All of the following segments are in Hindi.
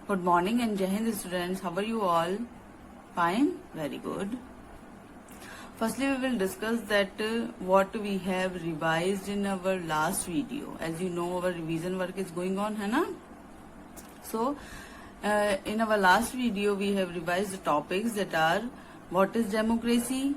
Good morning and Jai Hind students. How are you all? Fine? Very good. Firstly, we will discuss that what we have revised in our last video. As you know, our revision work is going on, है ना? So, in our last video, we have revised the topics that are what is democracy,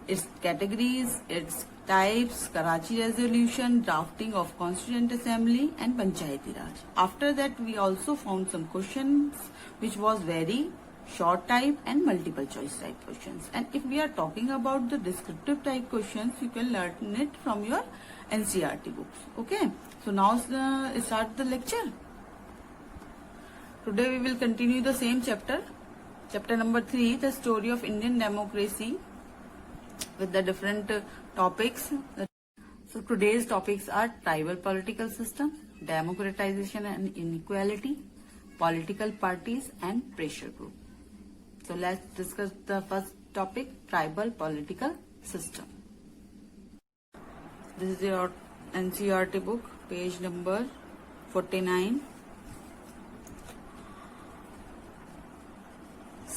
its categories, its types, Karachi resolution, drafting of Constituent Assembly and Panchayati Raj. After that, we also found some questions which was very short type and multiple choice type questions. And if we are talking about the descriptive type questions, you can learn it from your NCERT books. Okay. So now start the lecture. Today we will continue the same chapter. Chapter number 3, the story of Indian democracy, with the different topics. So today's topics are tribal political system, democratization and inequality, political parties and pressure group. So let's discuss the first topic, tribal political system. This is your NCERT book, page number 49.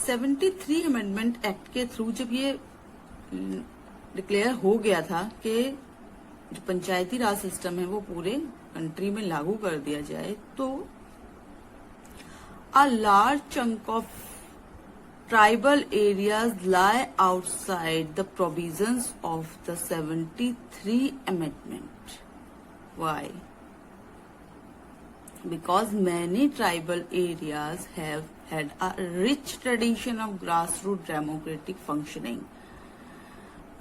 73 amendment act के थ्रू जब ये डिक्लेयर हो गया था कि जो पंचायती राज सिस्टम है वो पूरे कंट्री में लागू कर दिया जाए, तो अ large chunk of tribal areas lie outside the provisions of the 73 amendment. Why? Because many tribal areas have had a rich tradition of grassroots democratic functioning.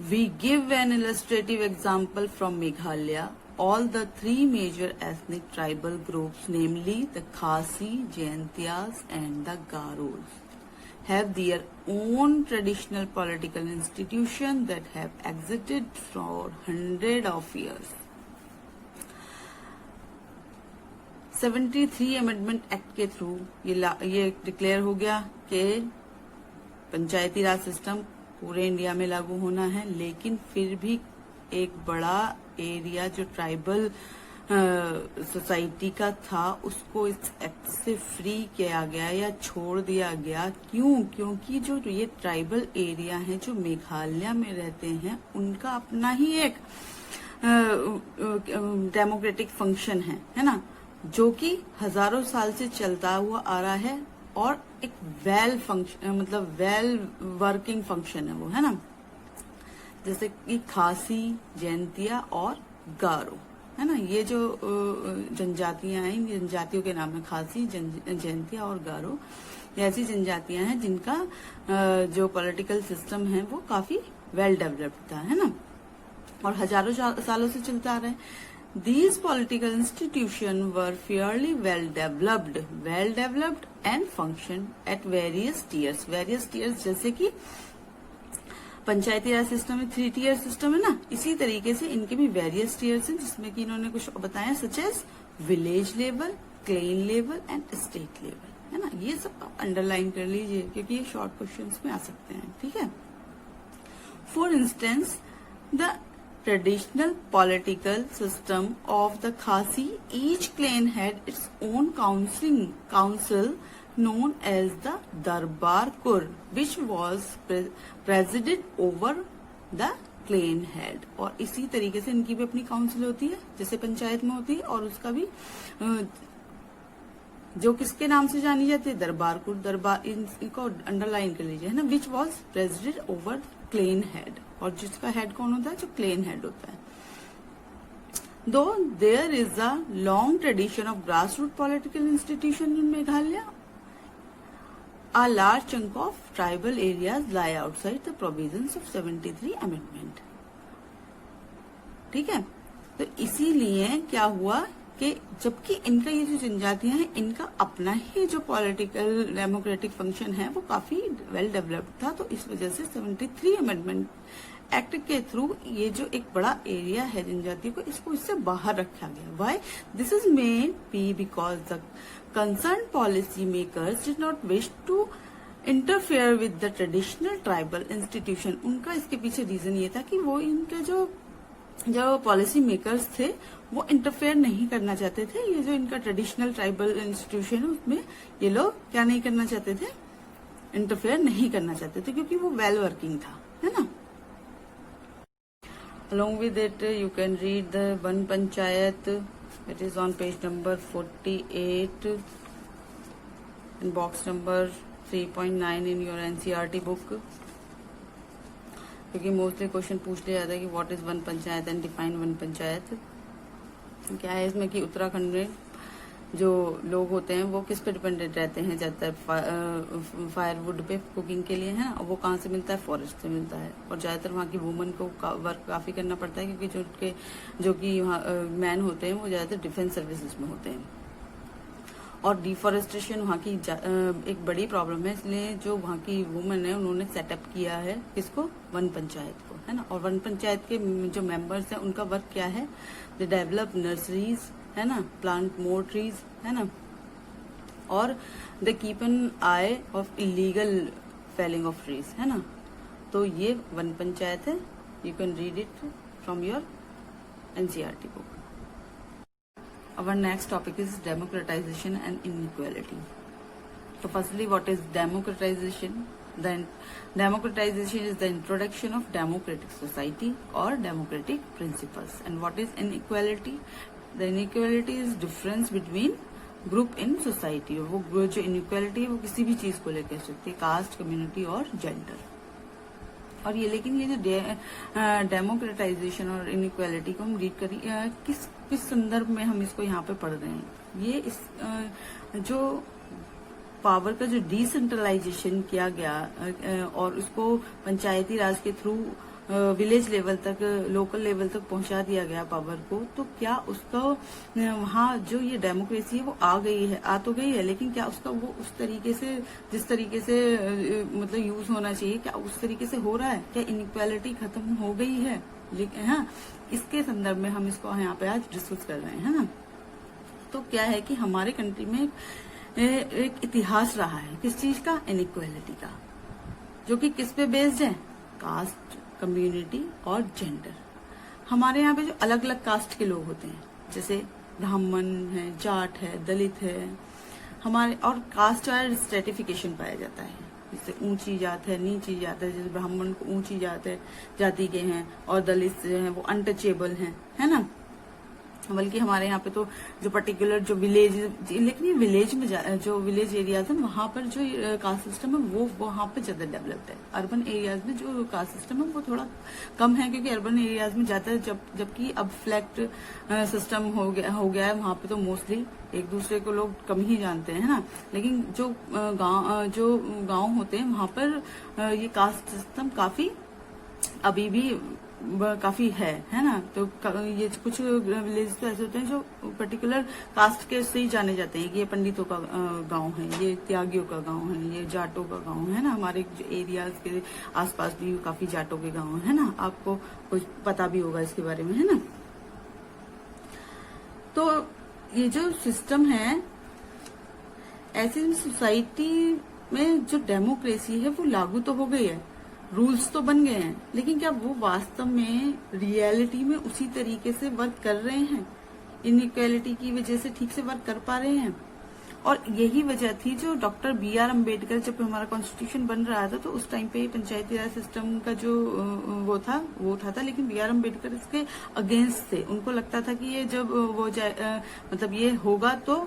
We give an illustrative example from Meghalaya. All the three major ethnic tribal groups, namely the Khasi, Jaintiyas and the Garos, have their own traditional political institutions that have existed for hundreds of years. 73 amendment act के थ्रू ये डिक्लेयर हो गया कि पंचायती राज सिस्टम पूरे इंडिया में लागू होना है, लेकिन फिर भी एक बड़ा एरिया जो ट्राइबल सोसाइटी का था उसको इस एक्ट से फ्री किया गया या छोड़ दिया गया. क्यों? क्योंकि जो ये ट्राइबल एरिया है जो मेघालय में रहते हैं उनका अपना ही एक डेमोक्रेटिक फंक्शन है ना, जो कि हजारों साल से चलता हुआ आ रहा है और एक वेल वर्किंग फंक्शन है वो, है ना. जैसे कि खासी, जैंतिया और गारो, है ना, ये जो जनजातियां हैं, इन जनजातियों के नाम है खासी, जैंतिया और गारो. ये ऐसी जनजातियां हैं जिनका जो पॉलिटिकल सिस्टम है वो काफी वेल डेवलप्ड था, है ना, और हजारों सालों से चलता आ रहा है. These political institutions were fairly well developed and functioned at various tiers. Various tiers जैसे कि पंचायती राज सिस्टम में 3 tier सिस्टम है ना, इसी तरीके से इनके भी various tiers हैं, जिसमें कि इन्होंने कुछ बताया such as village level, clan level and state level, है ना. ये सब अंडरलाइन कर लीजिए क्योंकि ये शॉर्ट क्वेश्चंस में आ सकते हैं. ठीक है. For instance, the traditional political system of the Khasi, each clan had its own council known as the Darbar Kur, which was presided over the clan head. और इसी तरीके से इनकी भी अपनी काउंसिल होती है जैसे पंचायत में होती है, और उसका भी जो किसके नाम से जानी जाती है, दरबार कुर. दरबार इनको अंडरलाइन कर लीजिए, है ना. Which was president over clan head, और जिसका हेड कौन होता है, जो क्लेन हेड होता है. Though there is a long tradition of grass root political institution in Meghalaya, a large chunk of tribal areas lie outside the provisions of 73 amendment. ठीक है. तो इसीलिए क्या हुआ कि जबकि इनका ये जो जनजातियां हैं इनका अपना ही जो पॉलिटिकल डेमोक्रेटिक फंक्शन है वो काफी वेल डेवलप्ड था, तो इस वजह से 73 अमेंडमेंट एक्ट के थ्रू ये जो एक बड़ा एरिया है जनजातियों को, इसको इससे बाहर रखा गया. Why? This is maybe because the concern policy makers did not wish to interfere with the traditional tribal institution. उनका इसके पीछे रीजन ये था कि वो इनका जो जो पॉलिसी मेकर्स थे वो इंटरफेयर नहीं करना चाहते थे। ये जो इनका ट्रेडिशनल ट्राइबल इंस्टीट्यूशन है उसमें ये लोग क्या नहीं करना चाहते थे, इंटरफेयर नहीं करना चाहते थे, क्योंकि वो वेल वर्किंग था, है ना। Along with it, you can read the Van Panchayat. It is on page number 48 and box number 3.9 in your NCERT book. क्योंकि मोस्टली क्वेश्चन पूछ लिया जाता है कि what is one panchayat and define one panchayat. क्या है इसमें कि उत्तराखंड में जो लोग होते हैं वो किस पे डिपेंडेंट रहते हैं ज्यादातर, फायरवुड पे कुकिंग के लिए, है ना। और वो कहाँ से मिलता है, फॉरेस्ट से मिलता है। और ज्यादातर वहाँ की वुमन को वर्क काफी करना पड़ता है, क्योंकि जो कि मैन होते हैं वो ज्यादातर डिफेंस सर्विसेज में होते हैं। और डिफॉरेस्टेशन वहाँ की एक बड़ी प्रॉब्लम है, इसलिए जो वहाँ की वुमेन है उन्होंने सेटअप किया है किसको, वन पंचायत को, है ना। और वन पंचायत के जो मेंबर्स हैं उनका वर्क क्या है, दे डेवलप नर्सरीज, है ना, प्लांट मोर ट्रीज, है ना, और they keep an eye of illegal felling of trees, है ना। तो ये वन पंचायत है। You can read it from your NCERT book. Our next topic is democratization and inequality. So firstly, what is democratization? Then democratization is the introduction of democratic society or democratic principles. And what is inequality? The inequality is difference between group in society. वो जो inequality है वो किसी भी चीज को लेकर सकती है, कास्ट, कम्युनिटी और जेंडर। और ये लेकिन ये जो डेमोक्रेटाइजेशन और इनइक्वालिटी को हम रीड करी किस संदर्भ में हम इसको यहाँ पे पढ़ रहे हैं, ये इस जो पावर का जो डिसेंट्रलाइजेशन किया गया और उसको पंचायती राज के थ्रू विलेज लेवल तक, लोकल लेवल तक पहुंचा दिया गया पावर को, तो क्या उसका वहाँ जो ये डेमोक्रेसी है वो आ तो गई है, लेकिन क्या उसका वो उस तरीके से, जिस तरीके से मतलब यूज होना चाहिए, क्या उस तरीके से हो रहा है? क्या इनइक्वालिटी खत्म हो गई है? लेकिन हाँ, इसके संदर्भ में हम इसको यहाँ पे आज डिस्कस कर रहे हैं, है ना। तो क्या है कि हमारे कंट्री में एक इतिहास रहा है किस चीज का, इनइक्वालिटी का, जो कि किस पे बेस्ड है, कास्ट, कम्युनिटी और जेंडर। हमारे यहाँ पे जो अलग अलग कास्ट के लोग होते हैं, जैसे ब्राह्मण है, जाट है, दलित है, हमारे, और कास्ट वाइज स्ट्रेटिफिकेशन पाया जाता है, जैसे ऊंची जात है, नीची जात है। जैसे ब्राह्मण को ऊंची जाति के हैं और दलित जो है वो अनटचेबल हैं, है ना। बल्कि हमारे यहाँ पे तो जो पर्टिकुलर जो विलेज, लेकिन ये विलेज में जो विलेज एरियाज है वहां पर जो कास्ट सिस्टम है वो वहां पे ज्यादा डेवलप्ड है। अर्बन एरियाज में जो कास्ट सिस्टम है वो थोड़ा कम है, क्योंकि अर्बन एरियाज में ज्यादा जबकि अब फ्लैट सिस्टम हो गया है वहां पे, तो मोस्टली एक दूसरे को लोग कम ही जानते हैं, है ना। लेकिन जो गांव होते हैं वहां पर ये कास्ट सिस्टम काफी अभी भी काफी है ना। तो ये कुछ विलेज तो ऐसे होते हैं जो पर्टिकुलर कास्ट के से ही जाने जाते हैं कि ये पंडितों का गांव है, ये त्यागियों का गांव है, ये जाटों का गांव है ना। हमारे जो एरियाज के आसपास भी काफी जाटों के गांव है ना, आपको कुछ पता भी होगा इसके बारे में, है ना। तो ये जो सिस्टम है, ऐसी सोसाइटी में जो डेमोक्रेसी है वो लागू तो हो गई है, रूल्स तो बन गए हैं, लेकिन क्या वो वास्तव में रियलिटी में उसी तरीके से वर्क कर रहे हैं? इनइक्वालिटी की वजह से ठीक से वर्क कर पा रहे हैं? और यही वजह थी जो डॉक्टर BR अम्बेडकर, जब हमारा कॉन्स्टिट्यूशन बन रहा था तो उस टाइम पे पंचायती राज सिस्टम का जो वो उठा था, लेकिन BR अम्बेडकर इसके अगेंस्ट थे। उनको लगता था कि ये जब वो मतलब ये होगा तो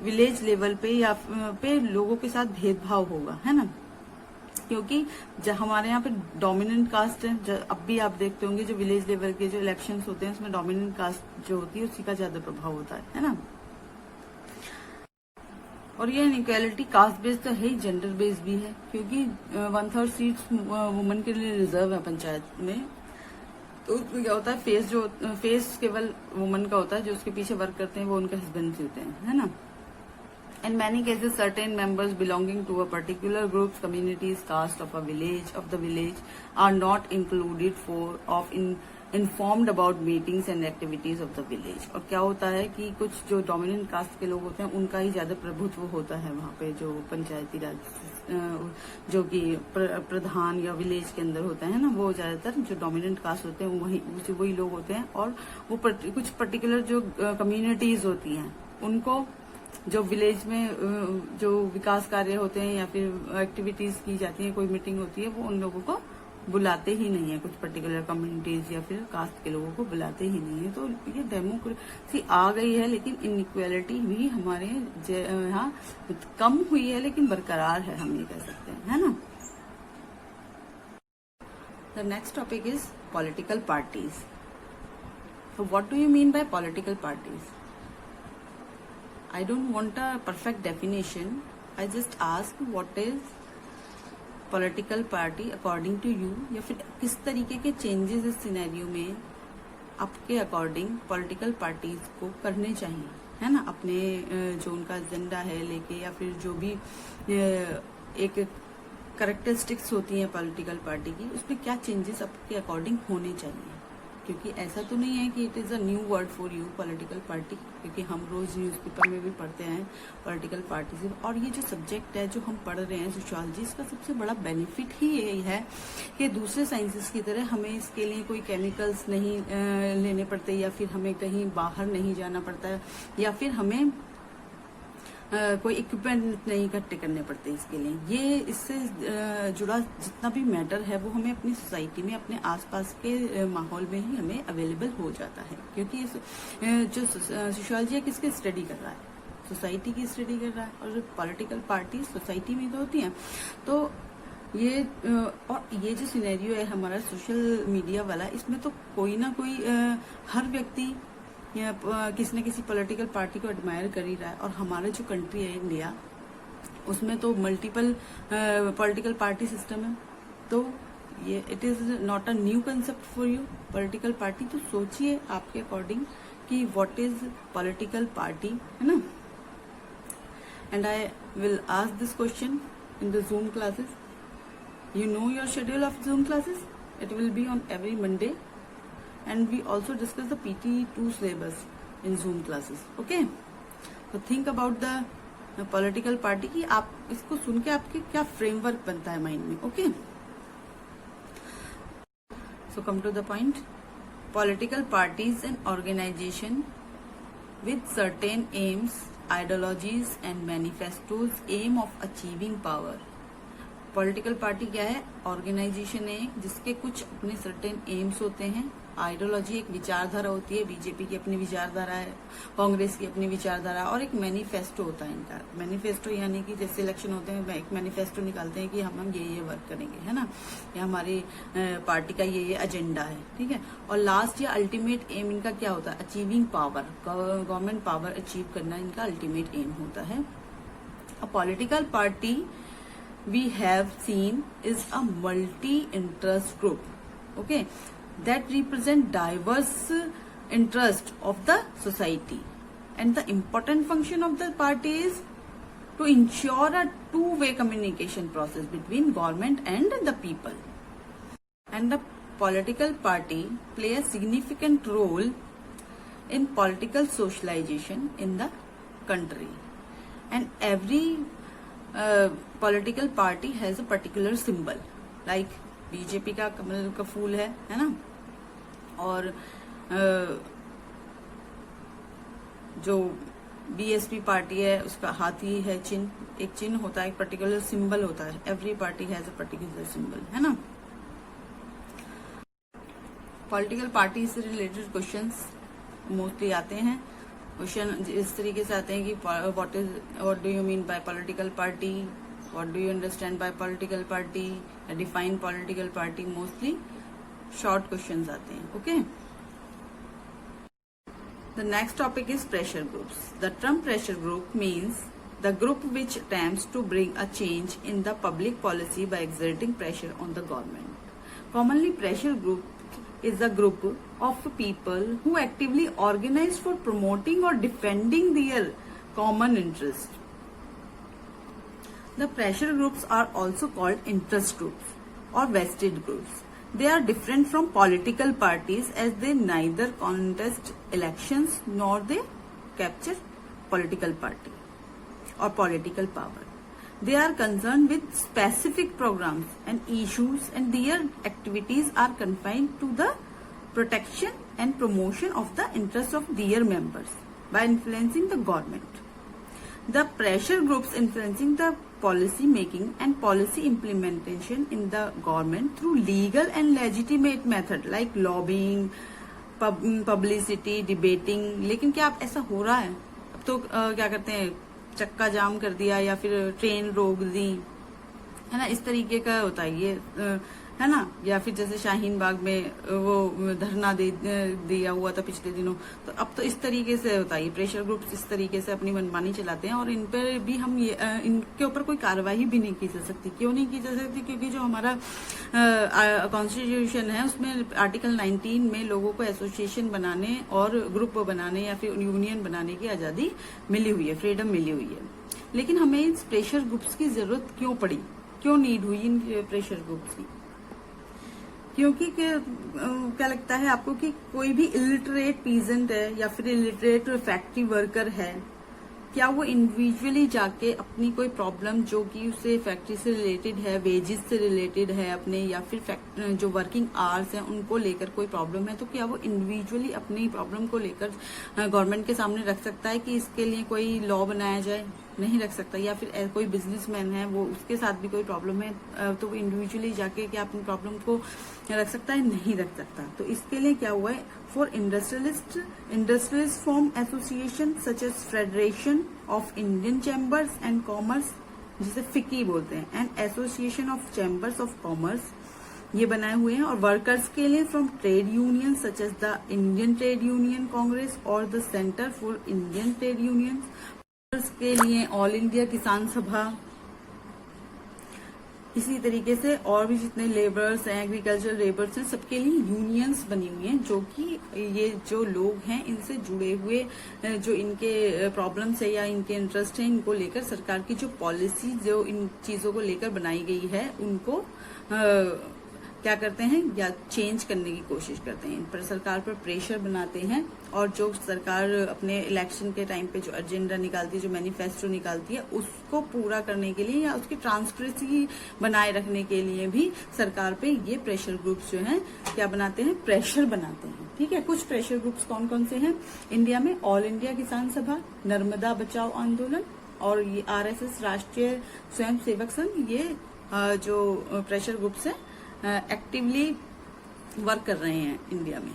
विलेज लेवल पे या पे लोगों के साथ भेदभाव होगा, है ना। क्योंकि जब हमारे यहाँ पे डोमिनेंट कास्ट है, अब भी आप देखते होंगे जो विलेज लेवल के जो इलेक्शंस होते हैं उसमें डोमिनेंट कास्ट जो होती है उसी का ज्यादा प्रभाव होता है ना। और ये इनइक्वालिटी कास्ट बेस्ड तो है ही, जेंडर बेस्ड भी है, क्योंकि 1/3 सीट्स वुमेन के लिए रिजर्व है पंचायत में। तो उसमें क्या होता है, फेस केवल वुमेन का होता है, जो उसके पीछे वर्क करते हैं वो उनके हस्बैंड होते हैं, है ना। In many cases, certain members belonging to a particular group, communities, caste of the village are not included informed about meetings and activities of the village. और क्या होता है कि कुछ जो डोमिनेंट कास्ट के लोग होते हैं उनका ही ज्यादा प्रभुत्व होता है वहाँ पे, जो पंचायती राज जो कि प्रधान या विलेज के अंदर होता है ना, वो ज्यादातर जो डोमिनेंट कास्ट होते हैं वही लोग होते हैं। और वो कुछ पर्टिकुलर जो कम्युनिटीज होती हैं उनको जो विलेज में जो विकास कार्य होते हैं या फिर एक्टिविटीज की जाती है, कोई मीटिंग होती है, वो उन लोगों को बुलाते ही नहीं है। कुछ पर्टिकुलर कम्युनिटीज या फिर कास्ट के लोगों को बुलाते ही नहीं है। तो ये डेमोक्रेसी आ गई है, लेकिन इनइक्वालिटी भी हमारे यहाँ कम हुई है, लेकिन बरकरार है, हम ये कह सकते हैं, है ना। The next topic is political parties. So what do you mean by political parties? I don't want a perfect definition. I just ask what is political party according to you, या फिर किस तरीके के चेंजेस इस सिनेरियो में आपके अकॉर्डिंग पॉलिटिकल पार्टीज को करने चाहिए, है ना। अपने जो उनका एजेंडा है लेके, या फिर जो भी एक कैरेक्टरिस्टिक्स होती हैं पॉलिटिकल पार्टी की, उसमें क्या चेंजेस आपके अकॉर्डिंग होने चाहिए। क्योंकि ऐसा तो नहीं है कि it is a new word for you political party, क्योंकि हम रोज न्यूज़पेपर में भी पढ़ते हैं पॉलिटिकल पार्टीज। और ये जो सब्जेक्ट है जो हम पढ़ रहे हैं सोशियोलॉजी, इसका सबसे बड़ा बेनिफिट ही यही है कि दूसरे साइंसेस की तरह हमें इसके लिए कोई केमिकल्स नहीं लेने पड़ते, या फिर हमें कहीं बाहर नहीं जाना पड़ता, या फिर हमें कोई इक्विपमेंट नहीं इकट्ठे करने पड़ते इसके लिए। ये इससे जुड़ा जितना भी मैटर है वो हमें अपनी सोसाइटी में, अपने आसपास के माहौल में ही हमें अवेलेबल हो जाता है। क्योंकि जो सोशियोलॉजी है किसकी स्टडी कर रहा है, सोसाइटी की स्टडी कर रहा है। और जो पॉलिटिकल पार्टी सोसाइटी में तो होती हैं। तो ये और ये जो सिनेरियो है हमारा सोशल मीडिया वाला, इसमें तो कोई ना कोई हर व्यक्ति या किसी न किसी पॉलिटिकल पार्टी को एडमायर कर ही रहा है। और हमारा जो कंट्री है इंडिया, उसमें तो मल्टीपल पॉलिटिकल पार्टी सिस्टम है। तो ये it is not a new concept for you political party. तो सोचिए आपके अकॉर्डिंग कि व्हाट इज पॉलिटिकल पार्टी, है ना। And I will ask this question in the zoom classes. You know your schedule of Zoom classes? It will be on every Monday, and we also discuss the PT2 syllabus in Zoom classes. Okay? So think about the political party कि आप इसको सुन के आपके क्या framework बनता है माइंड में. Okay? So come to the point. Political parties and organization with certain aims, ideologies and manifestos aim of achieving power. Political party क्या है? ऑर्गेनाइजेशन है जिसके कुछ अपने सर्टेन एम्स होते हैं। आइडियोलॉजी एक विचारधारा होती है, बीजेपी की अपनी विचारधारा है, कांग्रेस की अपनी विचारधारा, और एक मैनिफेस्टो होता है इनका। मैनिफेस्टो यानी कि जैसे इलेक्शन होते हैं एक मैनिफेस्टो निकालते हैं कि हम ये वर्क करेंगे, है ना, या हमारी पार्टी का ये एजेंडा है, ठीक है। और लास्ट या अल्टीमेट एम इनका क्या होता है? Achieving power, government power achieve करना इनका अल्टीमेट एम होता है। A political party we have seen is a multi-interest group, okay, that represent diverse interest of the society, and the important function of the party is to ensure a two-way communication process between government and the people. And the political party play a significant role in political socialization in the country, and every political party has a particular symbol. Like BJP का कमल का फूल है ना, और जो बीएसपी पार्टी है उसका हाथी है, चिन्ह, एक चिन्ह होता है, एक पर्टिकुलर सिंबल होता है। Every party has a particular symbol, है ना। पॉलिटिकल पार्टी से रिलेटेड क्वेश्चंस मोस्टली आते हैं। क्वेश्चन इस तरीके से आते हैं कि what do you mean by political party, what do you understand by political party, define political party. Mostly short questions आते हैं, okay. The next topic is pressure groups. The term pressure group means the group which attempts to bring a change in the public policy bye exerting pressure on the government. Commonly, pressure group is a group of people who actively organize for promoting or defending their common interest. The pressure groups are also called interest groups or vested groups. They are different from political parties as they neither contest elections nor they capture political party or political power. They are concerned with specific programs and issues, and their activities are confined to the protection and promotion of the interests of their members by influencing the government. The pressure groups influencing the policy making and policy implementation in the government through legal and legitimate method like lobbying, publicity, debating. लेकिन क्या अब ऐसा हो रहा है? अब तो क्या करते हैं, चक्का जाम कर दिया या फिर ट्रेन रोक दी, है ना, इस तरीके का होता है ये, है ना। या फिर जैसे शाहीन बाग में वो धरना दिया हुआ था पिछले दिनों, तो अब तो इस तरीके से होता है। प्रेशर ग्रुप्स इस तरीके से अपनी मनमानी चलाते हैं और इन पर भी हम इनके ऊपर कोई कार्रवाई भी नहीं की जा सकती। क्यों नहीं की जा सकती? क्योंकि जो हमारा कॉन्स्टिट्यूशन है उसमें आर्टिकल 19 में लोगों को एसोसिएशन बनाने और ग्रुप बनाने या फिर यूनियन बनाने की आजादी मिली हुई है, फ्रीडम मिली हुई है। लेकिन हमें इस प्रेशर ग्रुप्स की जरूरत क्यों पड़ी, क्यों नीड हुई इन प्रेशर ग्रुप्स की? क्योंकि क्या लगता है आपको कि कोई भी इलिटरेट पीजेंट है या फिर इलिटरेट फैक्ट्री वर्कर है, क्या वो इंडिविजुअली जाके अपनी कोई प्रॉब्लम जो कि उसे फैक्ट्री से रिलेटेड है, वेजेस से रिलेटेड है अपने, या फिर जो वर्किंग आवर्स हैं उनको लेकर कोई प्रॉब्लम है, तो क्या वो इंडिविजुअली अपनी प्रॉब्लम को लेकर गवर्नमेंट के सामने रख सकता है कि इसके लिए कोई लॉ बनाया जाए? नहीं रख सकता। या फिर कोई बिजनेसमैन है, वो उसके साथ भी कोई प्रॉब्लम है तो वो इंडिविजुअली जाके क्या अपनी प्रॉब्लम को रख सकता है? नहीं रख सकता। तो इसके लिए क्या हुआ है, for industrialist form association such as federation of Indian chambers and commerce, जिसे फिकी बोलते हैं, and association of chambers of commerce, ये बनाए हुए हैं। और वर्कर्स के लिए from trade union such as the Indian trade union congress और the centre for Indian trade union के लिए ऑल इंडिया किसान सभा। इसी तरीके से और भी जितने लेबर्स हैं, एग्रीकल्चर लेबर्स हैं, सबके लिए यूनियंस बनी हुई हैं, जो कि ये जो लोग हैं इनसे जुड़े हुए जो इनके प्रॉब्लम्स है या इनके इंटरेस्ट है, इनको लेकर सरकार की जो पॉलिसी जो इन चीजों को लेकर बनाई गई है उनको क्या करते हैं, या चेंज करने की कोशिश करते हैं, इन पर सरकार पर प्रेशर बनाते हैं। और जो सरकार अपने इलेक्शन के टाइम पे जो एजेंडा निकालती है, जो मैनिफेस्टो निकालती है, उसको पूरा करने के लिए या उसकी ट्रांसपेरेंसी बनाए रखने के लिए भी सरकार पे ये प्रेशर ग्रुप्स जो हैं क्या बनाते हैं, प्रेशर बनाते हैं। ठीक है, कुछ प्रेशर ग्रुप्स कौन कौन से हैं इंडिया में? ऑल इंडिया किसान सभा, नर्मदा बचाओ आंदोलन और ये RSS राष्ट्रीय स्वयं सेवक संघ, ये जो प्रेशर ग्रुप्स है एक्टिवली वर्क कर रहे हैं इंडिया में।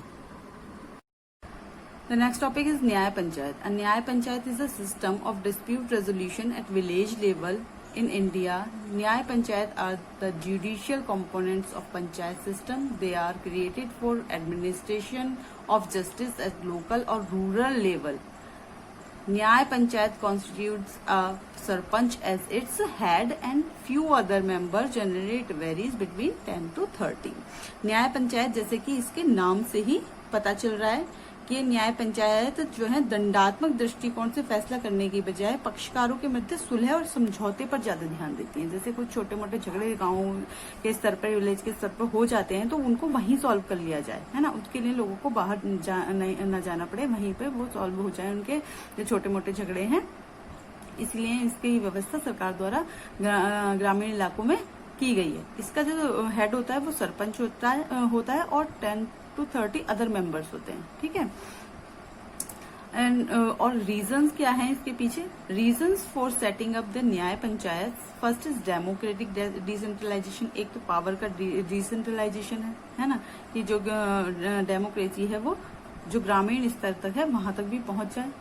The next topic is न्याय पंचायत. A न्याय panchayat is a system of dispute resolution at village level in India. न्याय panchayat are the judicial components of panchayat system. They are created for administration of justice at local or rural level. न्याय panchayat constitutes a sarpanch as its head and few other members. Generally it varies between 10 to 30. न्याय पंचायत जैसे कि इसके नाम से ही पता चल रहा है कि न्याय पंचायत जो है दंडात्मक दृष्टिकोण से फैसला करने की बजाय पक्षकारों के मध्य सुलह और समझौते पर ज्यादा ध्यान देती है। जैसे कुछ छोटे मोटे झगड़े गांव के स्तर पर, विलेज के स्तर पर हो जाते हैं तो उनको वहीं सॉल्व कर लिया जाए, है ना। उसके लिए लोगों को बाहर न जाना पड़े, वहीं पे वो सॉल्व हो जाए उनके जो छोटे मोटे झगड़े हैं। इसलिए इसकी व्यवस्था सरकार द्वारा ग्रामीण इलाकों में की गई है। इसका जो हेड होता है वो सरपंच होता है और 10 to 30 अदर मेंबर्स होते हैं। ठीक है, एंड और रीजंस क्या हैं इसके पीछे? Reasons for setting up the Nyaya panchayat, first is democratic decentralisation. एक तो पावर का डिसेंट्रलाइजेशन है ना, कि जो डेमोक्रेसी है वो जो ग्रामीण स्तर तक है वहां तक भी पहुंच जाए।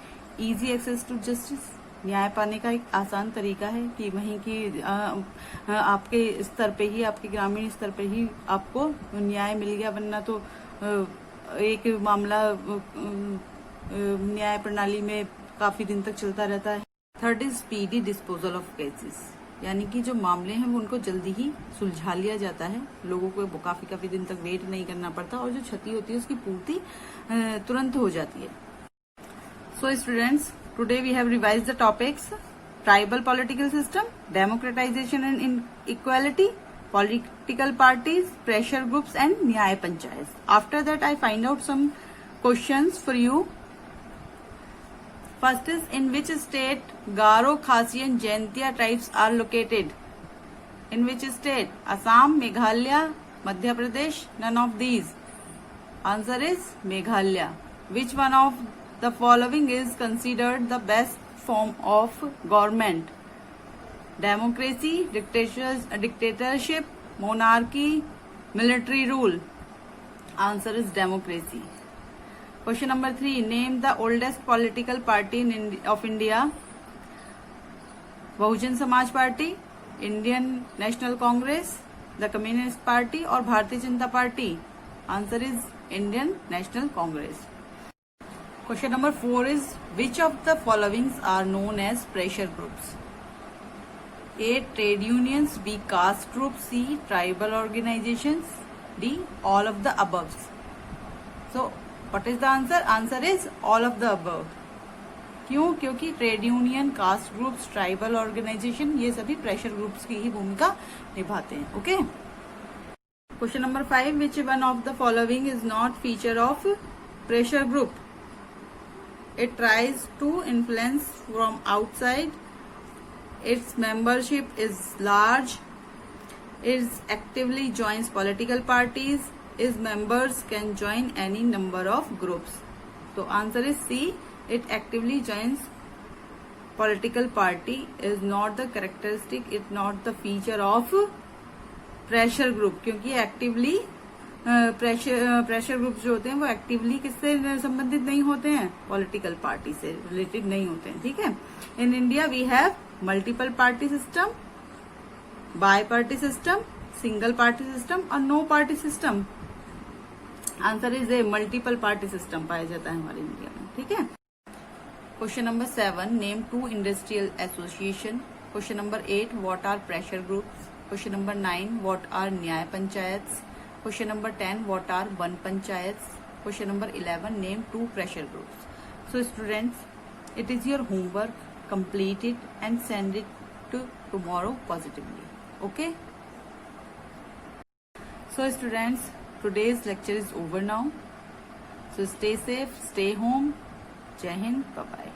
इजी एक्सेस टू जस्टिस, न्याय पाने का एक आसान तरीका है कि वहीं की आपके स्तर पे ही, आपके ग्रामीण स्तर पे ही आपको न्याय मिल गया, वरना तो एक मामला न्याय प्रणाली में काफी दिन तक चलता रहता है। Third is speedy disposal of cases, यानी कि जो मामले हैं वो उनको जल्दी ही सुलझा लिया जाता है, लोगों को काफी दिन तक वेट नहीं करना पड़ता और जो क्षति होती है उसकी पूर्ति तुरंत हो जाती है। So students, today we have revised the topics: tribal political system, democratization and inequality, political parties, pressure groups, and Nyaya Panchayats. After that, I find out some questions for you. First is, in which state Garo, Khasi and Jaintia tribes are located? In which state? Assam, Meghalaya, Madhya Pradesh, none of these. Answer is Meghalaya. Which one of the following is considered the best form of government? Democracy, dictatorship, monarchy, military rule. Answer is democracy. Question number 3. Name the oldest political party of India. Bahujan Samaj party, Indian national Congress, the communist party और Bharatiya Janata party. Answer is Indian national Congress. Question number 4 is, which of the followings are known as pressure groups? A. Trade unions. B. Caste groups. C. Tribal organizations. D. All of the above. So, what is the answer? Answer is all of the above. क्यों? क्योंकि trade union, caste groups, tribal organization ये सभी प्रेशर ग्रुप्स की ही भूमिका निभाते हैं. Okay. Question number 5. Which one of the following is not feature of pressure group? It tries to influence from outside. Its membership is large. It actively joins political parties. Its members can join any number of groups. So answer is C. It actively joins political party is not the characteristic. It's not the feature of pressure group. क्योंकि actively प्रेशर ग्रुप जो होते हैं वो एक्टिवली किससे संबंधित नहीं होते हैं? पॉलिटिकल पार्टी से रिलेटेड नहीं होते हैं. ठीक है. In India we have multiple party system, bi party system, single party system और no party system. Answer is a multiple party system पाया जाता है हमारे इंडिया में. ठीक है. Question number 7. Name 2 industrial association. Question number 8. What are pressure groups? Question number 9. What are Nyaya panchayats? Question number 10. What are one panchayats? Question number 11. Name 2 pressure groups. So students, it is your homework. Complete it and send it to tomorrow positively. Okay? So students, today's lecture is over now. So stay safe, stay home. Jai Hind. Bye bye.